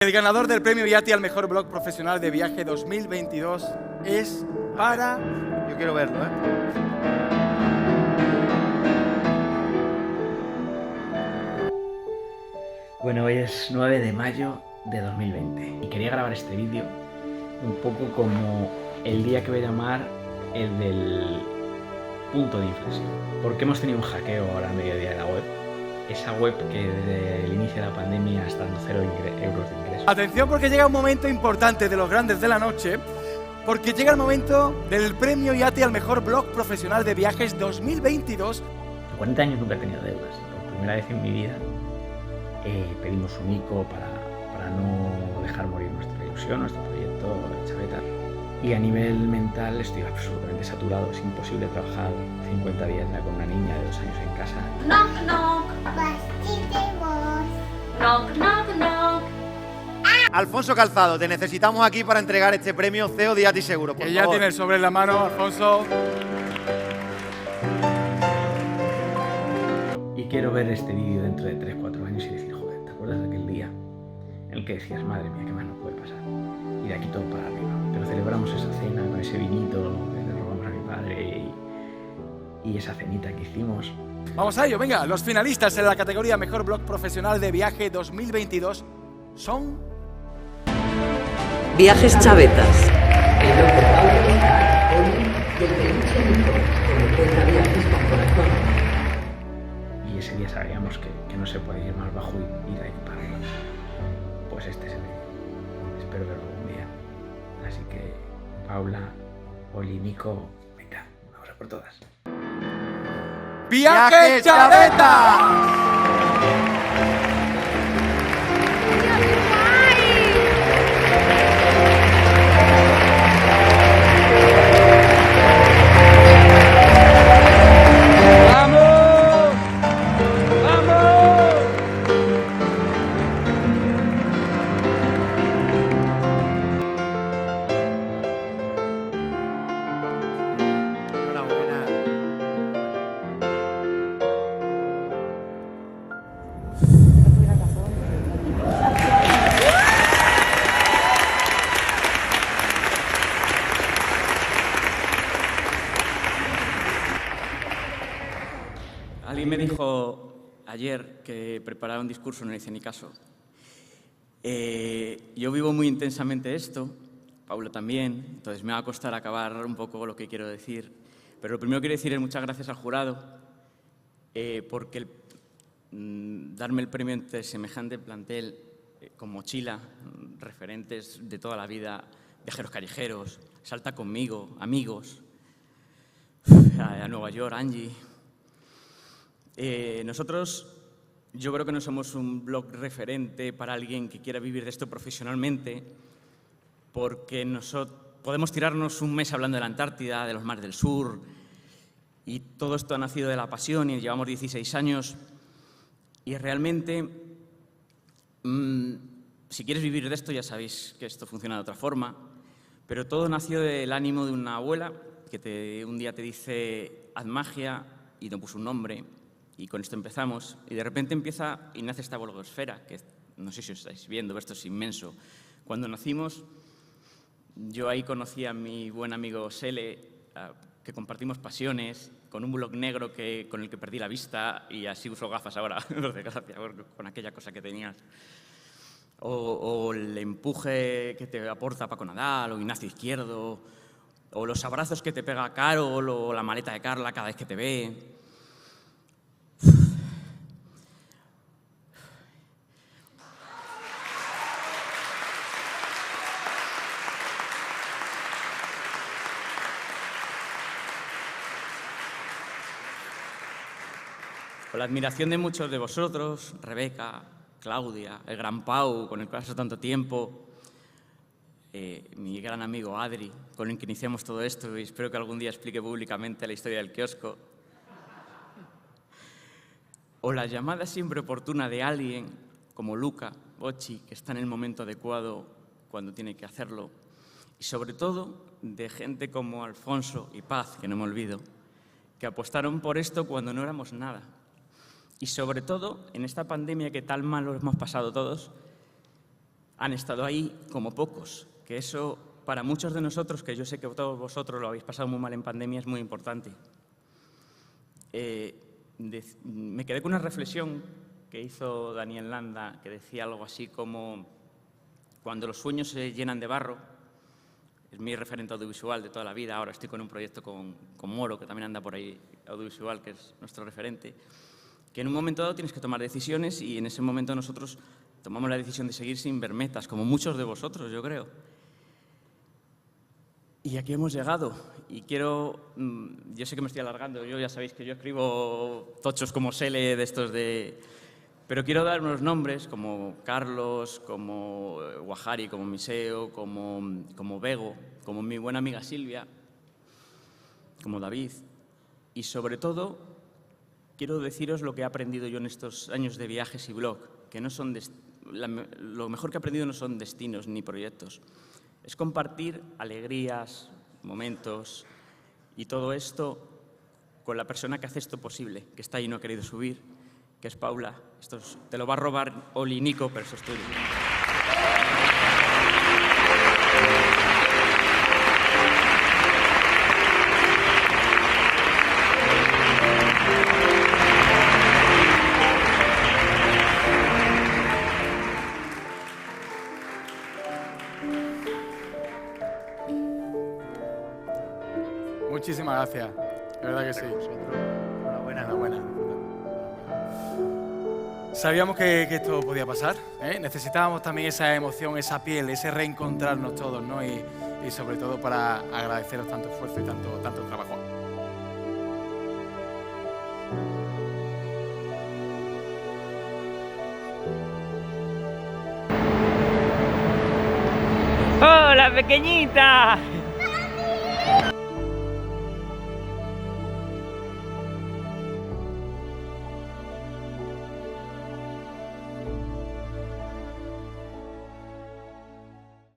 El ganador del premio IATI al mejor blog profesional de viaje 2022 es para... Yo quiero verlo, ¿eh? Bueno, hoy es 9 de mayo de 2020 y quería grabar este vídeo un poco como el día que voy a llamar el del punto de inflexión. Porque hemos tenido un hackeo ahora a mediodía de la web. Esa web que desde el inicio de la pandemia está dando 0 euros de ingreso. Atención, porque llega un momento importante de los grandes de la noche, porque llega el momento del premio IATI al mejor blog profesional de viajes 2022. En 40 años nunca he tenido deudas. Por primera vez en mi vida pedimos un ICO para no dejar morir nuestra ilusión, nuestro proyecto Chaveta. Y a nivel mental estoy absolutamente saturado. Es imposible trabajar 50 días ya con una niña de 2 años en casa. Knock, knock. Knock, knock, knock. Alfonso Calzado, te necesitamos aquí para entregar este premio CEO de IATI Seguro, por Que favor. ya tiene el sobre en la mano, Alfonso. Y quiero ver este vídeo dentro de 3-4 años y decir, joder, ¿te acuerdas de aquel día en el que decías, madre mía, qué más no puede pasar? Y de aquí todo para arriba. Pero celebramos esa cena con ese vinito que le robamos a mi padre y esa cenita que hicimos. Vamos a ello, venga. Los finalistas en la categoría Mejor Blog Profesional de Viaje 2022 son... Viajes Chavetas. Y ese día sabíamos que no se puede ir más bajo y ir ahí para arriba. Pues este es el vídeo. Espero verlo algún día. Así que, Paula, Oli, Nico, venga, vamos a por todas. ¡Viaje Chaveta! Enhorabuena. Alguien me dijo ayer que preparara un discurso, no le hice ni caso. Yo vivo muy intensamente esto, Paula también, entonces me va a costar acabar un poco lo que quiero decir. Pero lo primero que quiero decir es muchas gracias al jurado, porque darme el premio entre semejante plantel con mochila, referentes de toda la vida, viajeros callejeros, Salta conmigo, amigos, a Nueva York, Angie. Nosotros, yo creo que no somos un blog referente para alguien que quiera vivir de esto profesionalmente, porque podemos tirarnos un mes hablando de la Antártida, de los mares del sur, y todo esto ha nacido de la pasión y llevamos 16 años. Y realmente, si quieres vivir de esto, ya sabéis que esto funciona de otra forma, pero todo nació del ánimo de una abuela que un día te dice, haz magia, y no puso un nombre. Y con esto empezamos, y de repente empieza y nace esta blogosfera, que no sé si os estáis viendo, esto es inmenso. Cuando nacimos, yo ahí conocí a mi buen amigo Sele, que compartimos pasiones, con un blog negro con el que perdí la vista, y así uso gafas ahora, por desgracia, con aquella cosa que tenías. O el empuje que te aporta Paco Nadal, o Ignacio Izquierdo, o los abrazos que te pega Carol, o la maleta de Carla cada vez que te ve. Con la admiración de muchos de vosotros, Rebeca, Claudia, el gran Pau, con el que paso tanto tiempo, mi gran amigo Adri, con el que iniciamos todo esto y espero que algún día explique públicamente la historia del kiosco, o la llamada siempre oportuna de alguien como Luca, Bochi, que está en el momento adecuado cuando tiene que hacerlo, y sobre todo de gente como Alfonso y Paz, que no me olvido, que apostaron por esto cuando no éramos nada. Y sobre todo, en esta pandemia que tal mal lo hemos pasado todos, han estado ahí como pocos, que eso para muchos de nosotros, que yo sé que todos vosotros lo habéis pasado muy mal en pandemia, es muy importante. Me quedé con una reflexión que hizo Daniel Landa, que decía algo así como: cuando los sueños se llenan de barro, es mi referente audiovisual de toda la vida, ahora estoy con un proyecto con Moro, que también anda por ahí, audiovisual, que es nuestro referente, que en un momento dado tienes que tomar decisiones y en ese momento nosotros tomamos la decisión de seguir sin ver metas, como muchos de vosotros, yo creo. Y aquí hemos llegado y quiero, yo sé que me estoy alargando, ya sabéis que yo escribo tochos como Sele de estos de... Pero quiero dar unos nombres como Carlos, como Guajari, como Miseo, como Bego, como mi buena amiga Silvia, como David. Y sobre todo, quiero deciros lo que he aprendido yo en estos años de viajes y blog, que no son lo mejor que he aprendido no son destinos ni proyectos. Es compartir alegrías, momentos y todo esto con la persona que hace esto posible, que está ahí y no ha querido subir, que es Paula. Te lo va a robar Oli y Nico, pero eso es tuyo. Muchísimas gracias, de verdad que sí. Enhorabuena. Enhorabuena. Sabíamos que esto podía pasar, ¿eh? Necesitábamos también esa emoción, esa piel, ese reencontrarnos todos, ¿no? Y sobre todo para agradeceros tanto esfuerzo y tanto trabajo. ¡Hola, pequeñita!